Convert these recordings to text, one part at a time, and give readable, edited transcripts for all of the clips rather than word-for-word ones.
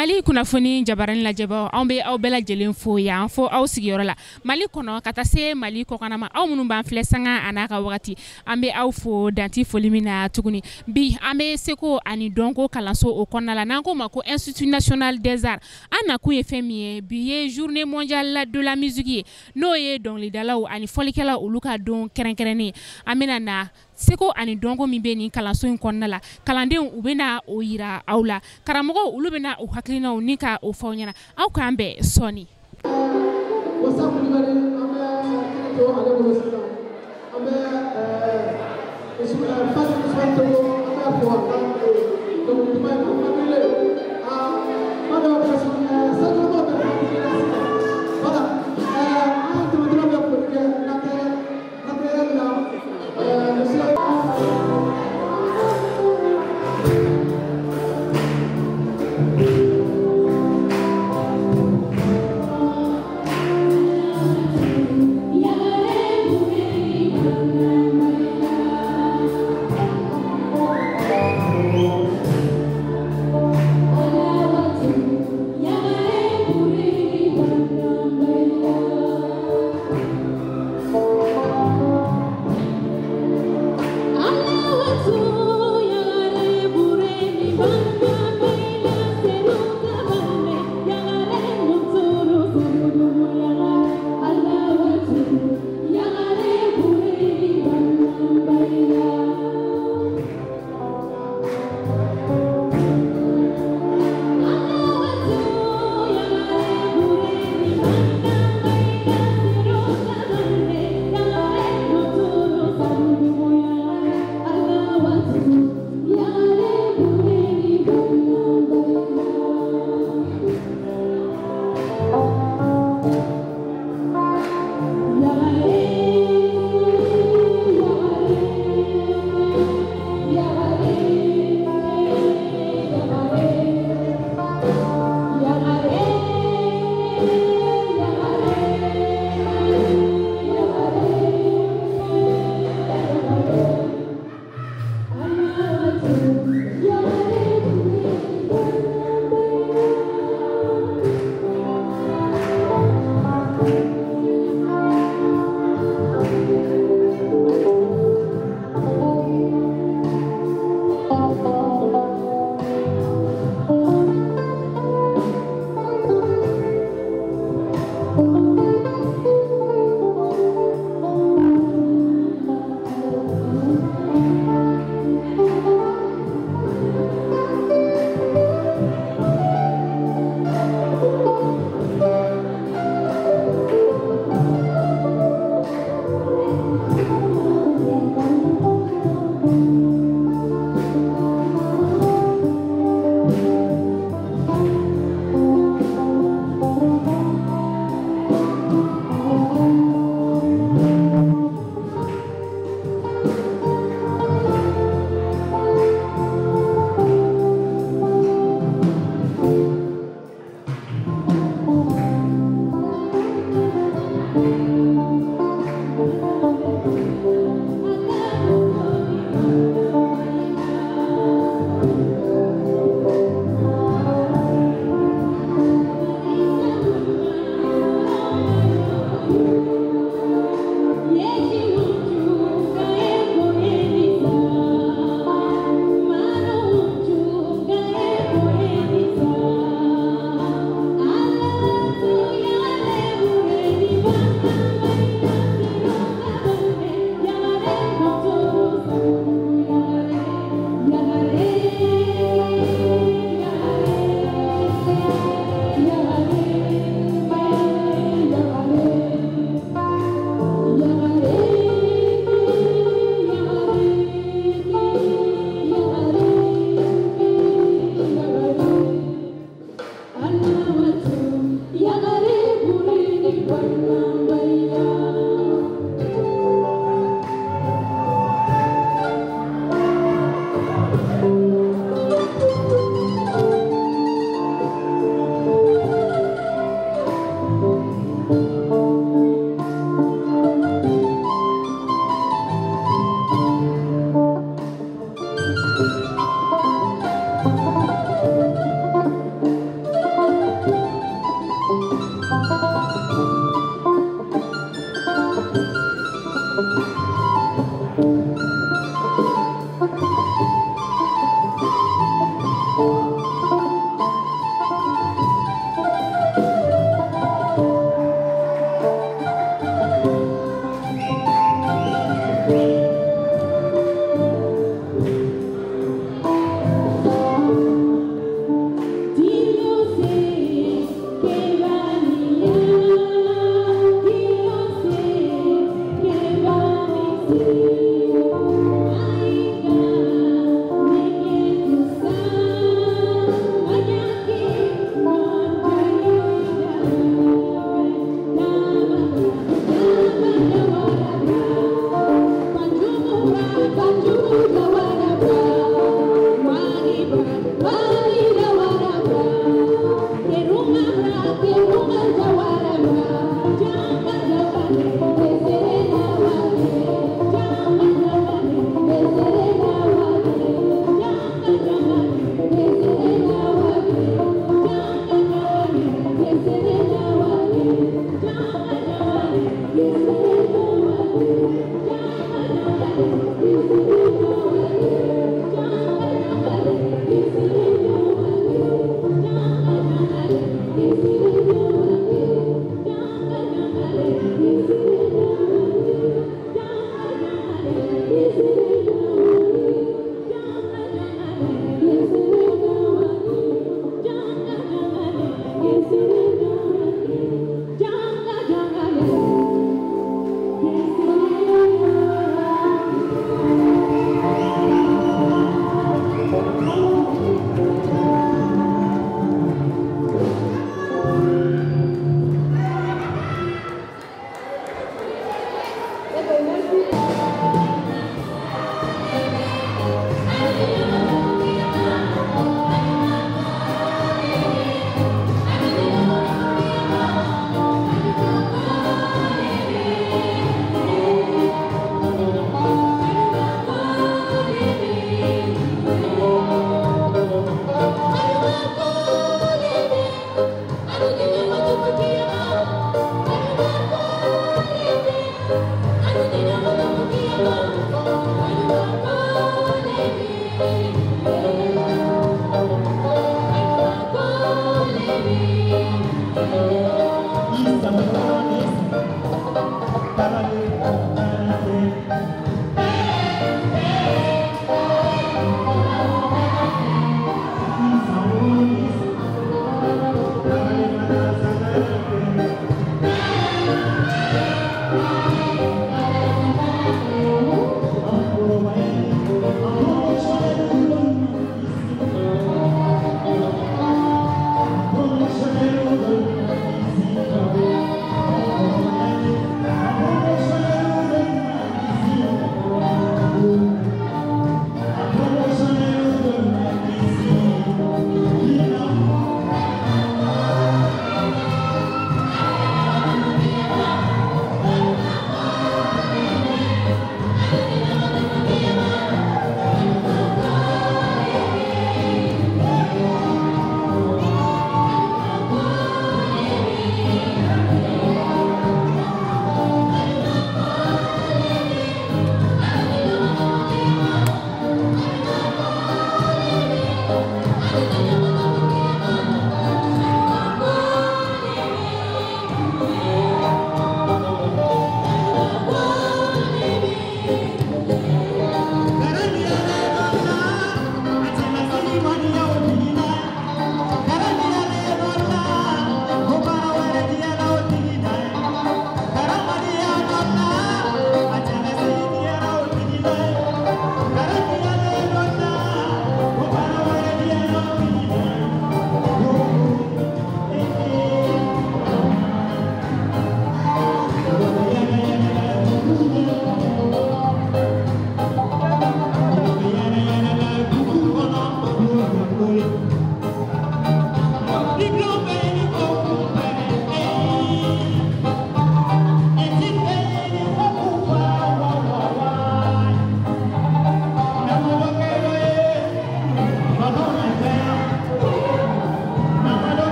Mali kunnafoni jabarani lajɛbaaw anw bɛ aw bɛɛ lajɛlen fo yan fo aw sigiyɔrɔ la Mali kɔnɔ ka taa se Mali kɔkanama aw minnu b'an filɛ sanga a n'a ka wagati an bɛ aw fo danti foli min na tuguni bi an bɛ seko ani dɔnko kalanso o kɔnɔna la n'an ko ma ko Institut National des Arts an nakun ye fɛn min ye bi ye Journée mondiale de la musique ye n'o ye dɔnkilidalaw ani fɔlikɛlaw olu ka don kɛrɛnkɛrɛnnen an bɛna na seko ani dɔnko min bɛ nin kalanso in kɔnɔna la kalandenw u bɛna o yira aw la karamɔgɔw olu bɛna o hakilinaw ni ka o fɔ aw ɲɛna aw k'an bɛn sɔni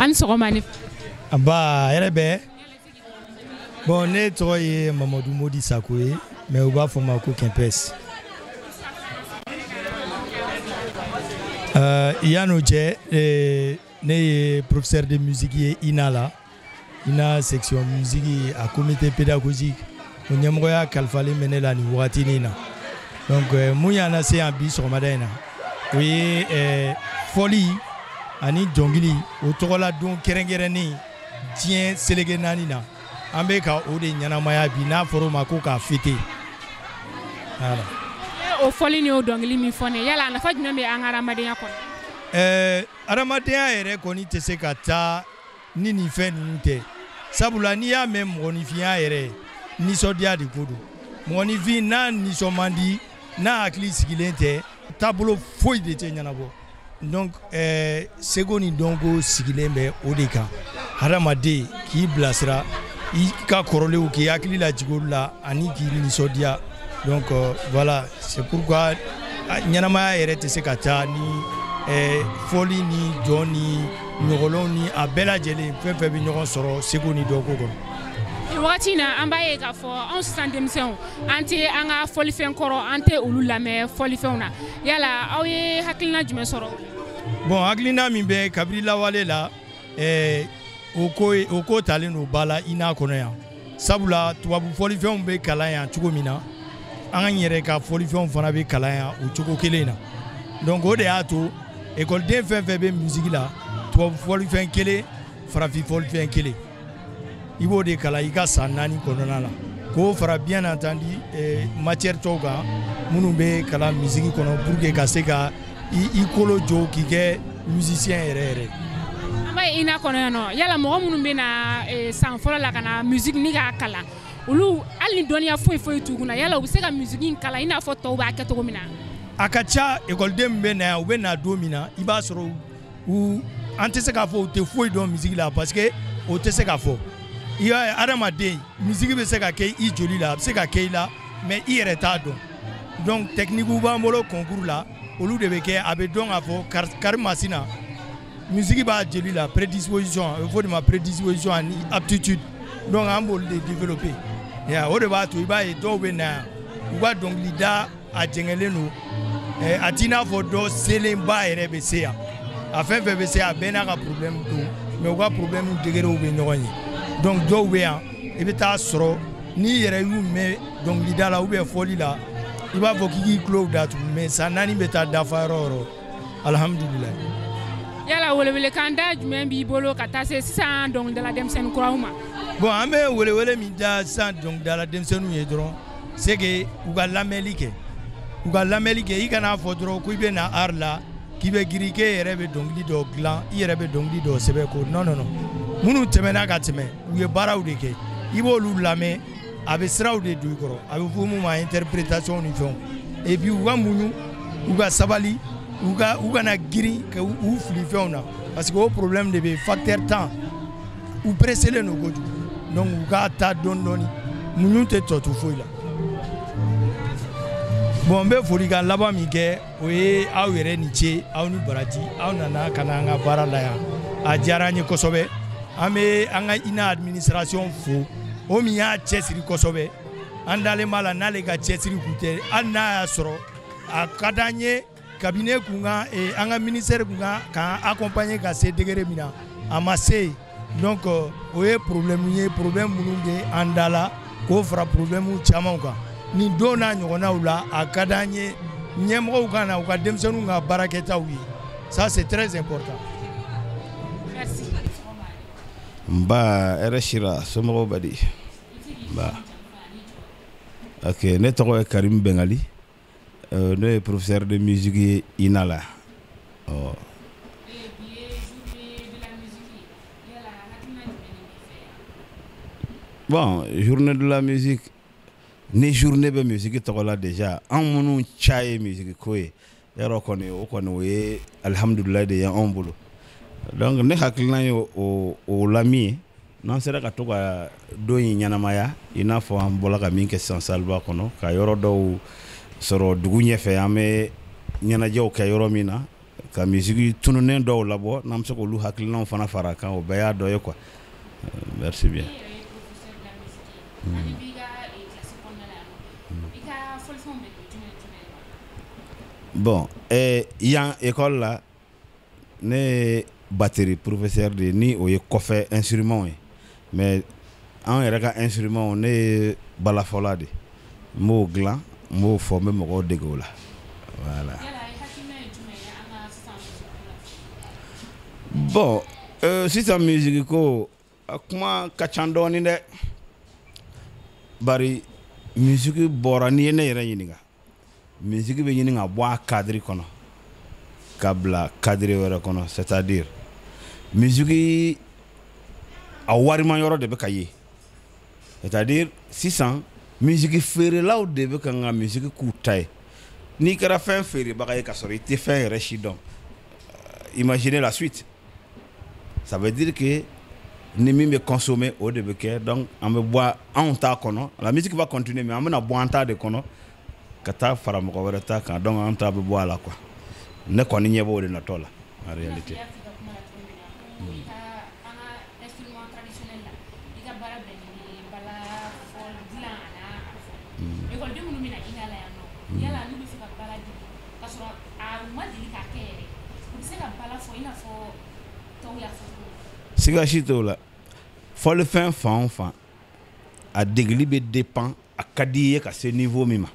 an sɔgɔma ne Ba yɛrɛ bɛ bon ne tɔgɔ ye Mamadou Modi Sako ye mais u b'a fɔ ma ko Kempes yan'o cɛ ne ye professeur de musique ye INA la INA section musique a comité pédagogique o ɲɛmɔgɔya kalifalen bɛ ne la nin wagatinin na donc mun y'an lase yan bi sɔgɔmada in na o ye fɔli ani dɔnkili o tɔgɔla don kɛrɛnkɛrɛnnen diɲɛ selege naani na an bɛ ka o de ɲɛnamaya bi n'a fɔra o ma ko k'a fêter voilà. O fɔli ni o dɔnkili min fɔ ne yala a nafa jumɛn bɛ an ka adamadenya kɔnɔ adamadenya yɛrɛ kɔni tɛ se ka taa ni nin fɛn ninnu tɛ sabula n'i y'a mɛn mɔgɔninfinya yɛrɛ nisɔndiya de ko don mɔgɔninfin n'a nisɔn man di n'a hakili sigilen tɛ taabolo foyi de tɛ ɲɛnabɔ donc seko ni dɔnko sigilen bɛ o de kan hadamaden k'i bilasira i ka kɔrɔlenw k'i hakili lajigin olu la ani k'i nisɔndiya donc voilà c'est pourquoi ɲɛnamaya yɛrɛ tɛ se ka taa ni fɔli ni jɔn ni ɲɔgɔnlɔnw ni a bɛɛ lajɛlen fɛn fɛn bɛ ɲɔgɔn sɔrɔ seko ni dɔnko kɔnɔ. Wagati in na an b'a ye k'a fɔ anw sisan denmisɛnw an tɛ an ka fɔlifɛn kɔrɔ an tɛ olu lamɛn fɔlifɛnw na yala aw ye hakilina jumɛn sɔrɔ bon hakilina min bɛ kabini lawale la o ko talen don ba la INA kɔnɔ yan sabula tubabu fɔlifɛnw bɛ kalan yan cogo min na an yɛrɛ ka fɔlifɛnw fana bɛ kalan yan o cogo kelen na donc o de y'a to école fɛn fɛn bɛ musique la tubabu fɔlifɛn kelen farafin fɔlifɛn kelen i b'o de kalan i ka san 4 kɔnɔna la k'o fara bien entendu matière tɔw kan minnu bɛ kalan musique kɔnɔ pour que ka se ka i kolo jɔ k'i kɛ musicien yɛrɛ yɛrɛ. An b'a ye INA kɔnɔ yan nɔ yala mɔgɔ minnu bɛ na san fɔlɔ la ka na musique ni k'a kalan olu hali ni dɔnniya foyi foyi t'u kunna yala u bɛ se ka musique in kalan i n'a fɔ tɔw b'a kɛ cogo min na. A ka ca écoleden min bɛ na yan u bɛ na don min na i b'a sɔrɔ an tɛ se k'a fɔ u tɛ foyi dɔn musique la parce que o tɛ se k'a fɔ. I y'a ye adamaden musique bɛ se ka kɛ i joli la a bɛ se ka kɛ i la mais i yɛrɛ t'a dɔn donc technique b'an bolo concours la olu de bɛ kɛ a bɛ dɔn k'a fɔ kari masina musique b'a joli la prédisposition a bɛ fɔ de ma prédisposition ani aptitude donc an b'olu de développer o de b'a to i b'a ye dɔw bɛ na yan u ka dɔnkili da a jɛngɛlen don a t'i n'a fɔ dɔ selenba yɛrɛ bɛ se yan a fɛn fɛn bɛ se a bɛɛ n'a ka problème don mais u ka problème degré bɛ ɲɔgɔn ye. Donc dɔw bɛ yan i bɛ taa sɔrɔ n'i yɛrɛ y'u mɛn dɔnkilida la ou bien fɔli la i b'a fɔ k'i k'i tulo datugu mais san 4 bɛ taa dafa yɔrɔ o yɔrɔ alhamdulillah. Yala welewelekan da jumɛn b'i bolo ka taa se sisan dɔnkilidala denmisɛnnin kuraw ma. Bon an bɛ welewele min da sisan dɔnkilidala denmisɛnninw ye dɔrɔn c'est que u ka lamɛnli kɛ i kana fɔ dɔrɔn ko i bɛ na art la k'i bɛ girin k'e yɛrɛ bɛ dɔnkili dɔ dilan i yɛrɛ bɛ dɔnkili dɔ sɛbɛn ko non minnu tɛmɛna ka tɛmɛ u ye baaraw de kɛ i b'olu lamɛn a bɛ siraw de don i kɔrɔ a bɛ fɔ mun ma interprétation ni fɛnw et puis u ka muɲu u ka sabali u kana girin ka u fili fɛnw na parce que o problème de bɛ facteur temps u presselen don kojugu donc u k'a ta dɔɔni dɔɔni muɲu tɛ tɔ to foyi la. Bon n bɛ folikan laban min kɛ o ye aw yɛrɛ ni ce aw ni baraji aw nana ka na an ka baara la yan a diyara an ye kosɛbɛ an bɛ an ka INA administration fo o min y'a cɛsiri kosɛbɛ an dalen b'a la n'ale ka cɛsiri kun tɛ hali n'a y'a sɔrɔ a ka d'an ye cabinet kun kan an ka ministère kun kan k'an accompagner ka se degré min na a ma se donc o ye problème minnu bɛ an da la k'o fara problème camanw kan. Ni don n'a ɲɔgɔnnaw la a ka d'an ye ɲɛmɔgɔw ka na u ka denmisɛnninw ka baarakɛtaw ye ça c'est très important. Merci. Nba Ereshira somɔgɔw bɛ di nba ok ne tɔgɔ ye Karim Bengali ne ye professeur de musique ye INA la bon journée de la musique ni journée bɛ musique tɔgɔ la déjà an minnu ca ye musique ko ye yɔrɔ kɔni o kɔni o ye alhamdulilayi de ye anw bolo donc ne hakilina ye o lami ye n'an sera ka to ka don in ɲɛnamaya i n'a fɔ an bɔla ka min kɛ sisan saliba kɔnɔ ka yɔrɔ dɔw sɔrɔ dugu ɲɛfɛ an bɛ ɲɛnajɛw kɛ yɔrɔ min na ka musique tununen dɔw labɔ n'an bɛ se k'olu hakilinaw fana fara kan o bɛɛ y'a dɔ ye quoi merci bien. Bon yan école la ne ye batterie professeur de ni o ye kɔfɛ instrument ye mais an yɛrɛ ka instrument ne ye balafɔla de n b'o dilan n b'o fɔ n bɛ mɔgɔw dege o la voilà. Bon sisan musique ko a kuma ka ca dɔɔni dɛ bari musique bɔra n'i ye ne yɛrɛ ɲininka musique bɛ ɲini ka bɔ a cadre kɔnɔ ka bila cadre wɛrɛ kɔnɔ c'est-à-dire musique a warima yɔrɔ de bɛ ka ye c'est-à-dire sisan musique feerelaw de bɛ ka n ka musique k'u ta ye n'i kɛra fɛn feerebaga ye ka sɔrɔ i tɛ fɛn yɛrɛ si dɔn imaginez la suite ça veut dire que ni min bɛ consommer o de bɛ kɛ donc an bɛ bɔ anw ta kɔnɔ la musique va continuer mais an bɛna bɔ an ta de kɔnɔ ka taa fara mɔgɔ wɛrɛ ta kan donc an ta bɛ bɔ a la quoi ne kɔni ɲɛ b'o de natɔ la en réalité. Siga si t'o la fɔlifɛn fan o fan a degeli bɛ dépend a ka di ye ka se niveau min ma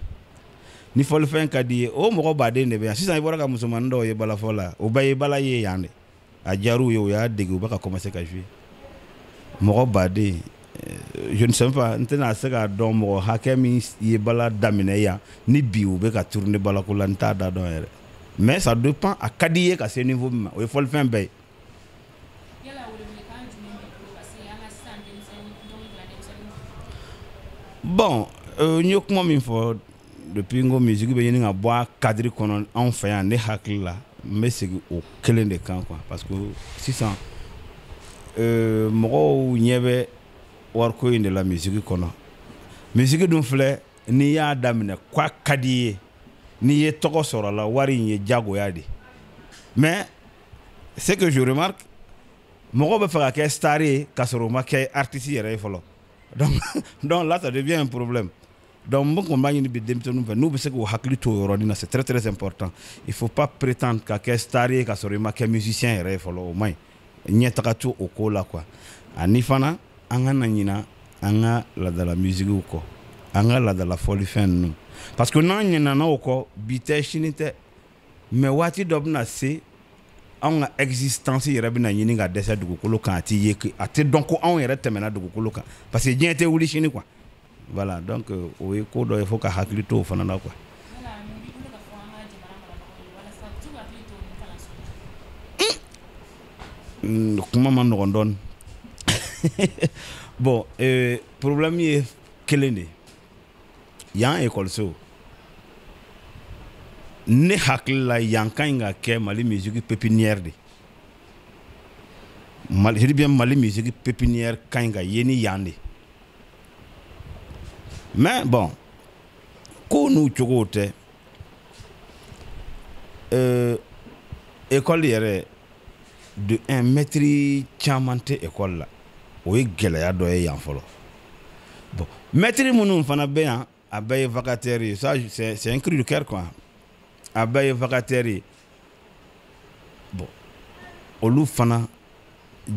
ni fɔlifɛn ka di ye o mɔgɔ baden de bɛ yan sisan i bɔra ka musomanin dɔw ye balafɔ la o bɛɛ ye bala ye yan de a diyar'u ye o y'a dege u bɛ ka commencer ka jouer mɔgɔ baden je ne sais pas n tɛna se k'a dɔn mɔgɔ hakɛ min ye bala daminɛ yan ni bi u bɛ ka tourner balako la n t'a da dɔn yɛrɛ mais ça dépend a ka di ye ka se niveau min ma o ye fɔlifɛn bɛɛ ye. Bon n ye kuma min fɔ depuis n ko musique bɛ ɲini ka bɔ a cadre kɔnɔ anw fɛ yan ne hakili la n bɛ segin o kelen de kan quoi parce que sisan mɔgɔw ɲɛ bɛ wariko in de la musique kɔnɔ musique dun filɛ n'i y'a daminɛ k'a ka di i ye n'i ye tɔgɔ sɔrɔ a la wari in ye jagoya de mais ce que je remarque mɔgɔw bɛ fɛ ka kɛ star ye ka sɔrɔ u ma kɛ artiste yɛrɛ ye fɔlɔ donc là ça devient un problème donc n kɔni b'a ɲini bi denmisɛnninw fɛ n'u bɛ se k'u hakili to o yɔrɔnin na c'est très très important il faut pas prétendre ka kɛ star ye ka sɔrɔ i ma kɛ musicien yɛrɛ ye fɔlɔ o man ɲi ɲɛtaga to o ko la quoi ani fana an ka na ɲina an ka ladala musique kɔ an ka ladala fɔlifɛn ninnu parce que n'an ɲinana o kɔ bi tɛ sini tɛ mais waati dɔ bɛna se anw ka existence yɛrɛ bɛna ɲini ka dɛsɛ dugukolo kan a tɛ ye a tɛ dɔn ko anw yɛrɛ tɛmɛna dugukolo kan parce que diɲɛ tɛ wuli sini quoi voilà donc o ye ko dɔ ye fo ka hakili to o fana na quoi. Kuma ma nɔgɔn dɔɔni bon problème ye kelen de yan école ne hakili la yan ka ɲi ka kɛ Mali musique pépinière de je dis bien Mali musique pépinière ka ɲi ka ye ni yan de mais bon ko n'u cogow tɛ école yɛrɛ de un maître caman tɛ école la o ye gɛlɛya dɔ ye yan fɔlɔ bon maître minnu fana bɛ yan a bɛɛ ye vacataire ye ça c'est un cri de cœur quoi a bɛɛ ye vacataire ye bon olu fana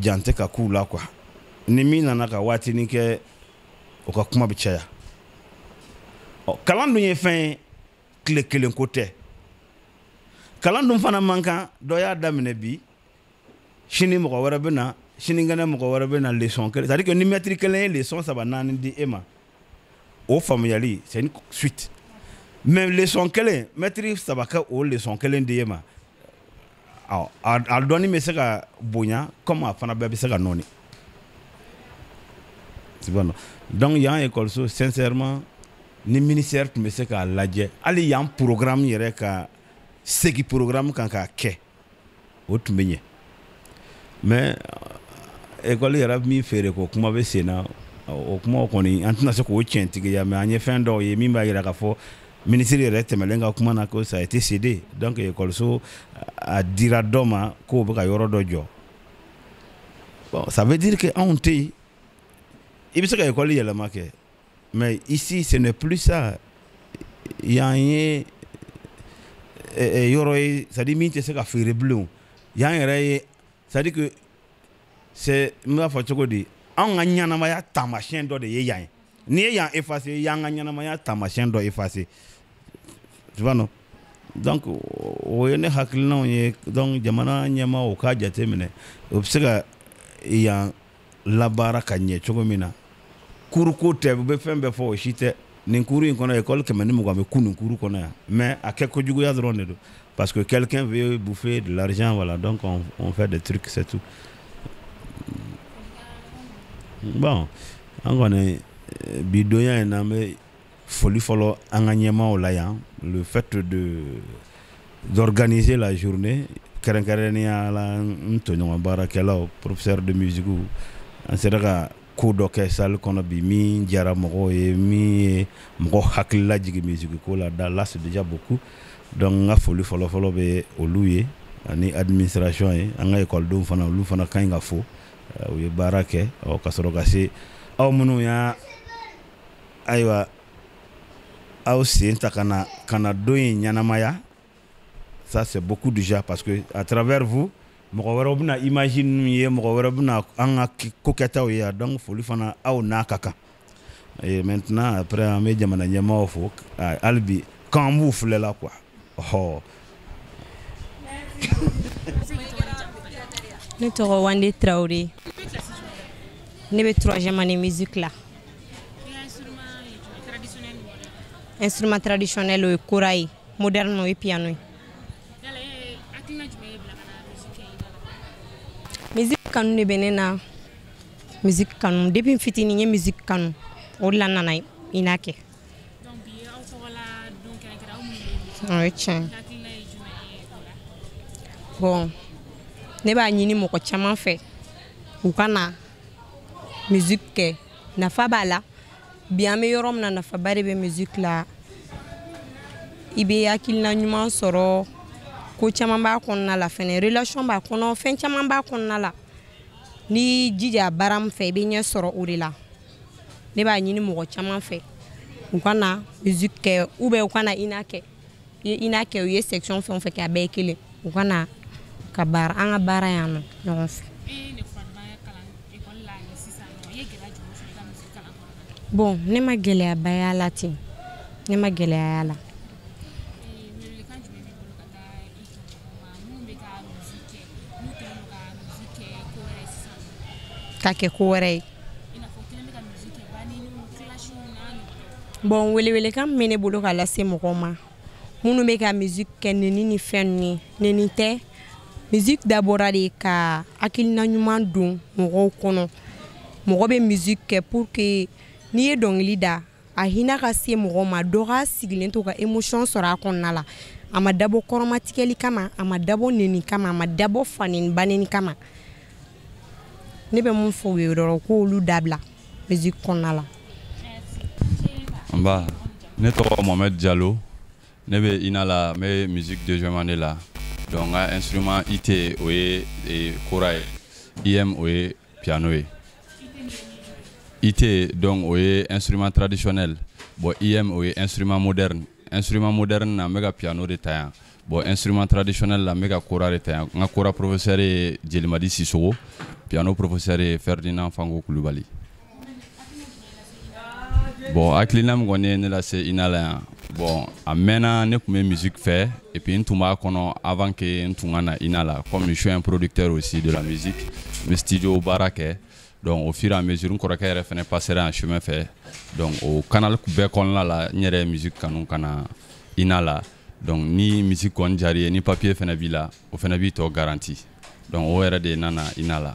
jan tɛ ka k'u la quoi ni min nana ka waatinin kɛ o ka kuma bɛ caya kalan dun ye fɛn ye tile kelen ko tɛ kalan dun fana man kan dɔ y'a daminɛ bi sini mɔgɔ wɛrɛ bɛ na sinikɛnɛ mɔgɔ wɛrɛ bɛ na leçon kelen c'est à dire que ni maître kelen ye leçon 3 4 di e ma o faamuyali c'est une suite mais leçon kelen maître 3 kɛ o leçon kelen di e ma a dɔnni bɛ se ka bonya comme a fana bɛɛ bɛ se ka nɔɔni donc yan école sincèrement ni ministère tun bɛ se k'a lajɛ hali yan programme yɛrɛ ka segin programme kan k'a kɛ o tun bɛ ɲɛ mais école yɛrɛ min feere ko kuma bɛ sen na o kuma kɔni an tɛna se k'o tiɲɛtigiya mais an ye fɛn dɔw ye min b'a jira k'a fɔ ministre yɛrɛ tɛmɛlen ka kuma na ko ça a été cédé donc école a dira dɔ ma k'o bɛ ka yɔrɔ dɔ jɔ bon ça veut dire que anw tɛ yen i bɛ se ka école yɛlɛma kɛ mais ici ce n'est plus ça yan ye yɔrɔ ye c'est à dire min tɛ se ka feere bilen yan yɛrɛ ye c'est à dire que c'est n b'a fɔ cogo di anw ka ɲɛnamaya taamasiyɛn dɔ de ye yan ye n'i ye yan effacer y'an ka ɲɛnamaya taamasiyɛn dɔ effacer tu vois non donc o ye ne hakilinaw ye donc jamana ɲɛmaaw k'a jate minɛ o bɛ se ka yan labaara ka ɲɛ cogo min na kuruko tɛ u bɛ fɛn bɛɛ fɔ o si tɛ nin kuru in kɔnɔ école 120 bɛ kun nin kuru kɔnɔ yan mais a kɛ kojuguya dɔrɔn de don parce que quelqu'un veut bouffer de l'argent voilà donc on fait des trucs c'est tout bon an kɔni bi donya in na an bɛ foli fɔlɔ an ka ɲɛmaaw la yan le fait d'organiser la journée kɛrɛnkɛrɛnnenya la n tɔɲɔgɔn baarakɛlaw professeur de musique an sera ka ko dɔ kɛ salle kɔnɔ bi min diyara mɔgɔw ye min ye mɔgɔ hakili lajigin musique ko la là c'est déjà beaucoup donc n ka foli fɔlɔfɔlɔ bɛ olu ye ani administration ye an ka écoledenw fana olu fana ka ɲi ka fo u ye baara kɛ ka sɔrɔ ka se aw minnu y'a ayiwa aw sen ta ka na don in ɲɛnamaya ça c'est beaucoup déjà parce que à travers vous mɔgɔ wɛrɛw bɛna image ninnu ye mɔgɔ wɛrɛ bɛna an ka ko kɛtaw ye donc foli fana aw n'a ka kan et maintenant après an bɛ jamana ɲɛmaaw fo hali bi kan b'u filɛ la quoi ne tɔgɔ Wande Traoré ne bɛ 3e année musique la instrument traditionnel o ye kora ye moderne o ye piano ye musique kanu de bɛ ne na musique kanu depuis fitini ye musique kanu o de la nana ina kɛ o ye tiɲɛ bon ne b'a ɲini mɔgɔ caman fɛ u ka na musique kɛ nafa b'a la bi an bɛ yɔrɔ min na nafaba de bɛ musique la i bɛ hakilina ɲuman sɔrɔ ko caman b'a kɔnɔna la fɛnɛ relation b'a kɔnɔ fɛn caman b'a kɔnɔna la ni jija baara min fɛ i bɛ ɲɛ sɔrɔ o de la ne b'a ɲini mɔgɔ caman fɛ u ka na musique kɛ ou bien u ka na ina kɛ u ye section fɛn o fɛn kɛ a bɛɛ ye kelen u ka na ka baara an ka baara yan nɔ ɲɔgɔn fɛ. Bon ne ma gɛlɛyaba y'a la ten ne ma gɛlɛya y'a la. Ka kɛ ko wɛrɛ ye. Bon welewelekan min bɛ ne bolo ka lase mɔgɔw ma minnu bɛ ka musique kɛ neni ni fɛn ninnu ye neni tɛ musique dabɔra de ka hakilina ɲuman don mɔgɔw kɔnɔ mɔgɔ bɛ musique kɛ pour que n'i ye dɔnkili da a hinɛ ka se mɔgɔw ma dɔ ka sigilen to ka émotion sɔrɔ a kɔnɔna la a ma dabɔ kɔrɔmatigɛli kama a ma dabɔ neni kama a ma dabɔ faneni baneni kama ne bɛ mun fɔ u ye dɔrɔn k'olu dabila musique kɔnɔna la. Nba ne tɔgɔ Mohamed Diallo ne bɛ ina la n bɛ musique deuxième année la donc n ka instrument IT o ye kora ye IM o ye piano ye IT donc o ye instrument traditionnel bon IM o ye instrument moderne na n bɛ ka piano de ta yan bon instrument traditionnel la n bɛ ka kora de ta yan n ka kora professeur ye Jelimadi Sisogo piano professeur ye Ferdinand Fango Kulubali. Bon hakilina min kɔni ye ne lase ina la yan bon a mɛnna ne tun bɛ musique fɛ et puis n tun b'a kɔnɔ avant que n tun ka na ina la comme je suis un producteur aussi de la musique n bɛ studio baara kɛ donc au fur et à mesure n kɔrɔkɛ yɛrɛ fɛnɛ passera en chemin fɛ donc o canal bɛɛ kɔnɔna la n yɛrɛ ye musique kanu ka na ina la donc ni musique kɔni diyar'i ye ni papier fɛnɛ b'i la o fɛnɛ b'i tɔ garanti donc o yɛrɛ de nana ina la.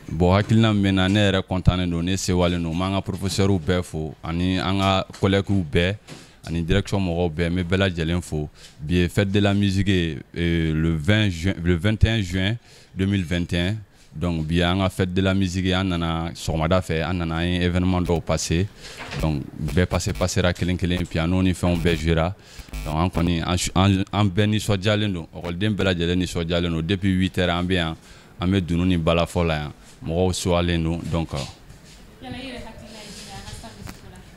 Bon hakilina min bɛ na ne yɛrɛ content don ne sewalen don n b'an ka professeurs bɛɛ fo ani an ka collègues bɛɛ ani direction mɔgɔw bɛɛ n bɛ bɛɛ lajɛlen fo bi ye fête de la musique le 21 juin 2021 donc bi an ka fête de la musique an nana sɔgɔmada fɛ an nana an ye événement dɔw passé donc bɛɛ passera kelen kelen piano ni fɛnw bɛɛ jouera donc an kɔni an bɛɛ nisɔndiyalen don ɔkɔliden bɛɛ lajɛlen nisɔndiyalen don depuis 8 heures an bɛ yan an bɛ dunu ni balafɔ la yan mɔgɔw suwalen don donc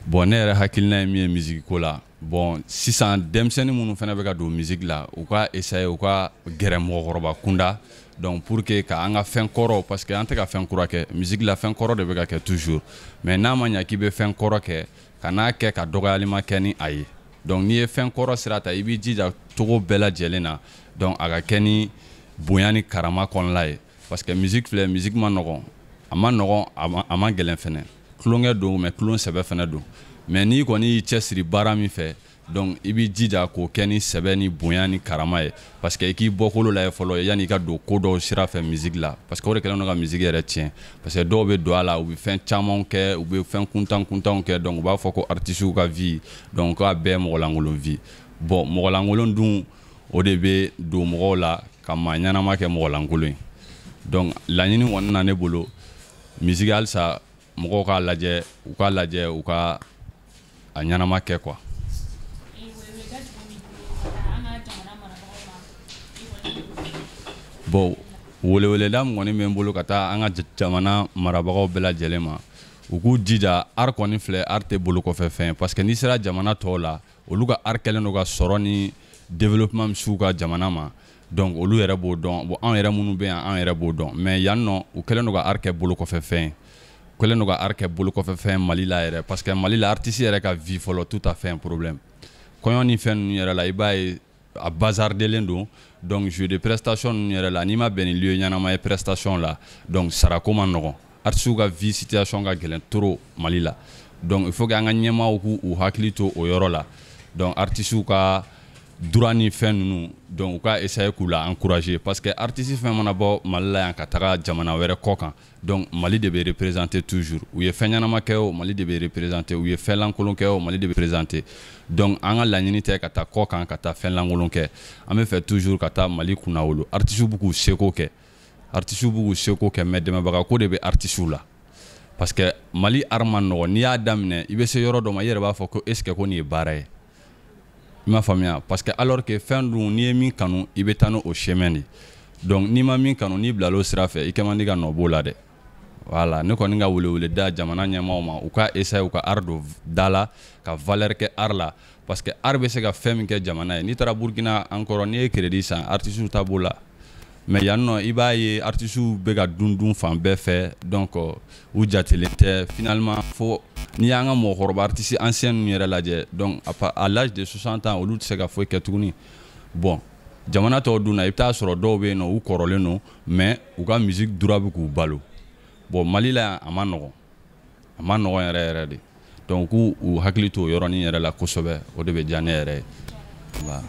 bon ne yɛrɛ hakilina ye min ye musique ko la bon sisan denmisɛnnin minnu fana bɛ ka don musique la u ka essayer u ka gɛrɛ mɔgɔkɔrɔba kunda donc pour que ka an ka fɛn kɔrɔ parce que an tɛ ka fɛn kura kɛ musique la fɛn kɔrɔ de bɛ ka kɛ toujours mais n'a ma ɲɛ k'i bɛ fɛn kɔrɔ kɛ ka n'a kɛ ka dɔgɔyalima kɛ ni a ye donc n'i ye fɛn kɔrɔ sira ta i b'i jija cogo bɛɛ lajɛlen na donc a ka kɛ ni bonya ni karama kɔnɔla ye parce que musique filɛ musique ma nɔgɔn a ma nɔgɔn a ma gɛlɛn fɛnɛ tulonkɛ don mais tulon sɛbɛ fɛnɛ don mais n'i kɔni y'i cɛsiri baara min fɛ donc i b'i jija k'o kɛ ni sɛbɛ ni bonya ni karama ye parce que i k'i bɔkolo lajɛ fɔlɔ yanni i ka don ko dɔw sira fɛ musique la parce que o de kɛlen don ka musique yɛrɛ tiɲɛ parce que dɔw bɛ don a la u bɛ fɛn camanw kɛ u bɛ fɛn kuntanw kɛ donc u b'a fɔ ko artistes ka vie donc k'a bɛɛ mɔgɔlankolon vie bon mɔgɔlankolon dun o de bɛ don mɔgɔw la ka maa ɲɛnama kɛ mɔgɔlankolon ye donc laɲini kɔni na ne bolo musique halisa mɔgɔw k'a lajɛ u ka a ɲɛnama kɛ quoi. bon weleweleda min kɔni bɛ n bolo ka taa an ka jamana marabagaw bɛɛ lajɛlen ma u k'u jija art kɔni filɛ art tɛ bolo kɔfɛ fɛn parce que n'i sera jamana tɔw la olu ka art kɛlen don ka sɔrɔ ni développement min s'u ka jamana ma donc olu yɛrɛ b'o dɔn bon an yɛrɛ minnu bɛ yan an yɛrɛ b'o dɔn mais yan nɔ u kɛlen don ka art kɛ bolo kɔfɛ fɛn u kɛlen don ka art kɛ bolo kɔfɛ fɛn Mali la yɛrɛ parce que Mali la artiste yɛrɛ ka vie fɔlɔ tout à fait un problème kɔɲɔ ni fɛn ninnu yɛrɛ la i b'a ye a bazardelen don donc jeu de prestation ninnu yɛrɛ la n'i ma bɛn ni lieu ɲɛnama ye prestation la donc sarako ma nɔgɔn artistes ka vie situation ka gɛlɛn trop Mali la donc il faut que an ka ɲɛmaaw k'u hakili to o yɔrɔ la donc artistes ka droit ni fɛn ninnu donc u ka essayer k'u la encourager parce que artiste fɛn mana bɔ Mali la yan ka taga jamana wɛrɛ kɔ kan donc Mali de bɛ représenter toujours u ye fɛn ɲɛnama kɛ o Mali de bɛ représenter u ye fɛn lankolon kɛ o Mali de bɛ représenter donc an ka laɲini tɛ ka taa kɔ kan ka taa fɛn lankolon kɛ an bɛ fɛ toujours ka taa Mali kunna wolo artistes b'u k'u seko kɛ mais dɛmɛbaga ko de bɛ artistes la parce que Mali art ma nɔgɔn n'i y'a daminɛ i bɛ se yɔrɔ dɔ ma i yɛrɛ b'a fɔ ko est ce que ko nin ye baara ye i m'a faamuya parce que alors que fɛn dun n'i ye min kanu i bɛ taa n'o chemin de donc n'i ma min kanu n'i bilal'o sira fɛ i kɛ man di ka nɔ b'o la dɛ voilà ne kɔni ka welewele da jamana ɲɛmaaw ma u ka essayer u ka art don da la ka valeur kɛ art la parce que art bɛ se ka fɛn min kɛ jamana ye n'i taara Burkina encore n'i ye crédit san artistes ta b'o la mais yan nɔ i b'a ye artistes bɛ ka dun fan bɛɛ fɛ donc u jatelen tɛ finalement fo n'i y'an ka mɔgɔkɔrɔba artistes anciens ninnu yɛrɛ lajɛ donc à l'âge de 60 ans olu tɛ se ka foyi kɛ tuguni bon jamana tɔw dun na i bɛ taa sɔrɔ dɔw bɛ yen nɔ u kɔrɔlen don mais u ka musique droit bɛ k'u balo bon Mali la yan a ma nɔgɔn yɛrɛ yɛrɛ de donc k'u hakili to o yɔrɔnin yɛrɛ la kosɛbɛ o de bɛ diya ne yɛrɛ ye voilà.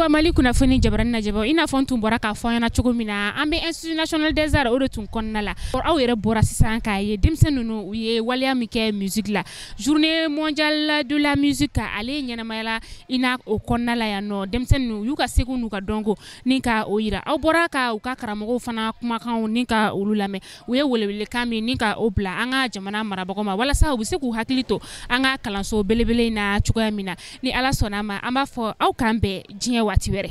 Mali kunnafoni jabarani na jabɔ ina fɔ tun bɔra k'a fɔ ɲɛna cogo min na an bɛ Institut National des Arts o de tun kɔnɔna la aw yɛrɛ bɔra sisan k'a ye denmisɛn ninnu u ye waleya min kɛ musique la journée mondiale de la musique ale ɲɛnamayala ina o kɔnɔna la yan nɔ denmisɛn ninnu u y'u ka seko n'u ka dɔnko ni ka o yira aw bɔra ka u ka karamɔgɔw fana kumakanw ni ka olu lamɛn u ye welewelekan min ni ka o bila an ka jamana marabagaw ma walasa u bɛ se k'u hakili to an ka kalanso belebele in na cogoya min na ni Ala sɔnna a ma an b'a fɔ aw k'an bɛn diɲɛ waati wɛrɛ